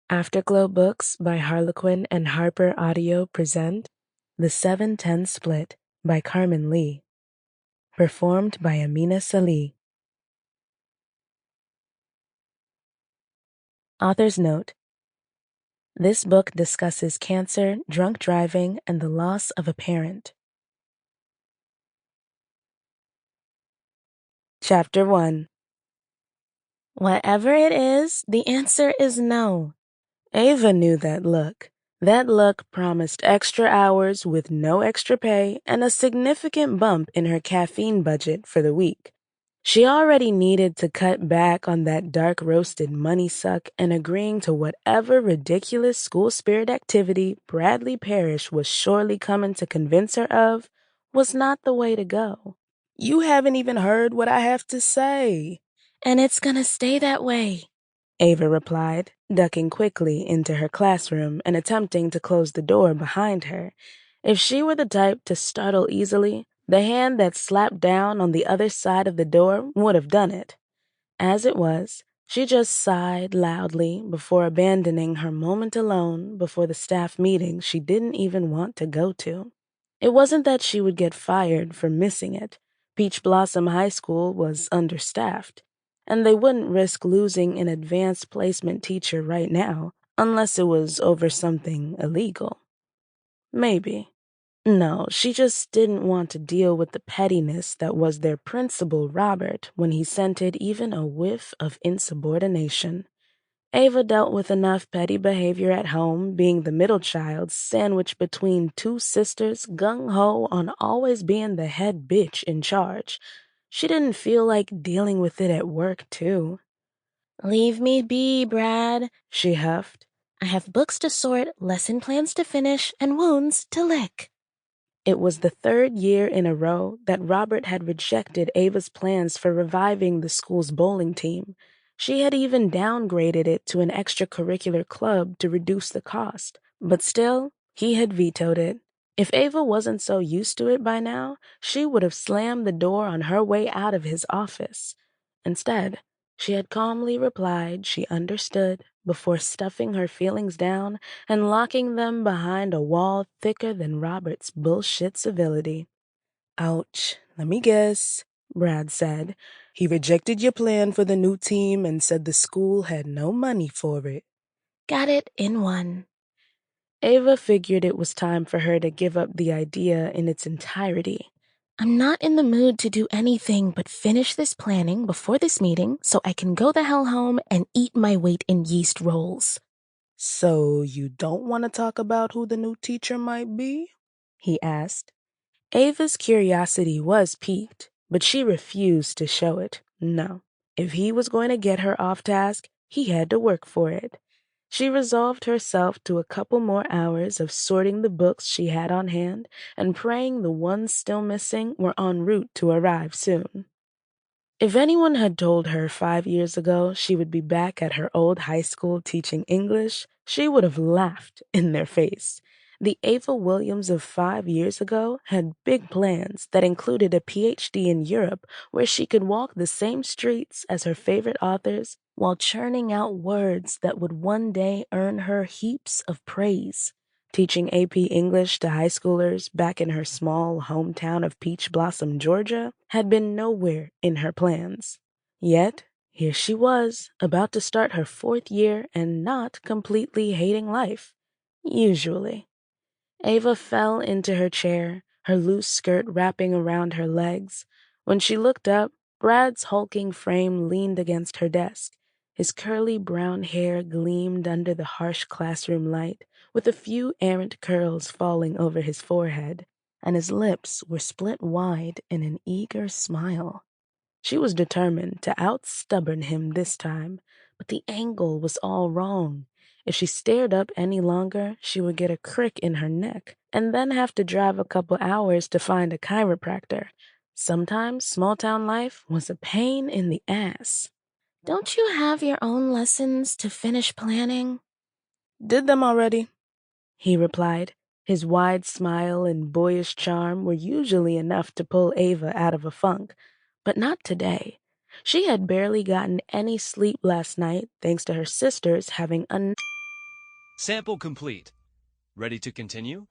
Afterglow Books by Harlequin and HarlequinAudio present The 7-10 Split by Karmen Lee. Performed by Amina Salih. Author's note: this book discusses cancer, drunk driving, and the loss of a parent. Chapter 1. Whatever it is, the answer is no. Ava knew that look. That look promised extra hours with no extra pay and a significant bump in her caffeine budget for the week. She already needed to cut back on that dark roasted money suck, and agreeing to whatever ridiculous school spirit activity Bradley Parrish was surely coming to convince her of was not the way to go. "You haven't even heard what I have to say." "And it's gonna stay that way," Ava replied, ducking quickly into her classroom and attempting to close the door behind her. If she were the type to startle easily, the hand that slapped down on the other side of the door would have done it. As it was, she just sighed loudly before abandoning her moment alone before the staff meeting she didn't even want to go to. It wasn't that she would get fired for missing it. Peach Blossom High School was understaffed, and they wouldn't risk losing an advanced placement teacher right now unless it was over something illegal. Maybe. No, she just didn't want to deal with the pettiness that was their principal, Robert, when he scented even a whiff of insubordination. Ava dealt with enough petty behavior at home, being the middle child sandwiched between two sisters gung-ho on always being the head bitch in charge. She didn't feel like dealing with it at work, too. "Leave me be, Brad," she huffed. "I have books to sort, lesson plans to finish, and wounds to lick." It was the third year in a row that Robert had rejected Ava's plans for reviving the school's bowling team. She had even downgraded it to an extracurricular club to reduce the cost, but still, he had vetoed it. If Ava wasn't so used to it by now, she would have slammed the door on her way out of his office. Instead, she had calmly replied she understood before stuffing her feelings down and locking them behind a wall thicker than Robert's bullshit civility. "Ouch, let me guess," Brad said. "He rejected your plan for the new team and said the school had no money for it." "Got it in one." Ava figured it was time for her to give up the idea in its entirety. "I'm not in the mood to do anything but finish this planning before this meeting so I can go the hell home and eat my weight in yeast rolls." "So you don't want to talk about who the new teacher might be?" he asked. Ava's curiosity was piqued, but she refused to show it. No, if he was going to get her off task, he had to work for it. She resolved herself to a couple more hours of sorting the books she had on hand and praying the ones still missing were en route to arrive soon. If anyone had told her 5 years ago she would be back at her old high school teaching English, she would have laughed in their face. The Ava Williams of 5 years ago had big plans that included a PhD in Europe where she could walk the same streets as her favorite authors while churning out words that would one day earn her heaps of praise. Teaching AP English to high schoolers back in her small hometown of Peach Blossom, Georgia, had been nowhere in her plans. Yet, here she was, about to start her 4th year and not completely hating life. Usually. Ava fell into her chair, her loose skirt wrapping around her legs. When she looked up, Brad's hulking frame leaned against her desk. His curly brown hair gleamed under the harsh classroom light, with a few errant curls falling over his forehead, and his lips were split wide in an eager smile. She was determined to out-stubborn him this time, but the angle was all wrong. If she stared up any longer, she would get a crick in her neck and then have to drive a couple hours to find a chiropractor. Sometimes small-town life was a pain in the ass. "Don't you have your own lessons to finish planning?" "Did them already," he replied. His wide smile and boyish charm were usually enough to pull Ava out of a funk, but not today. She had barely gotten any sleep last night thanks to her sisters having Sample complete. Ready to continue?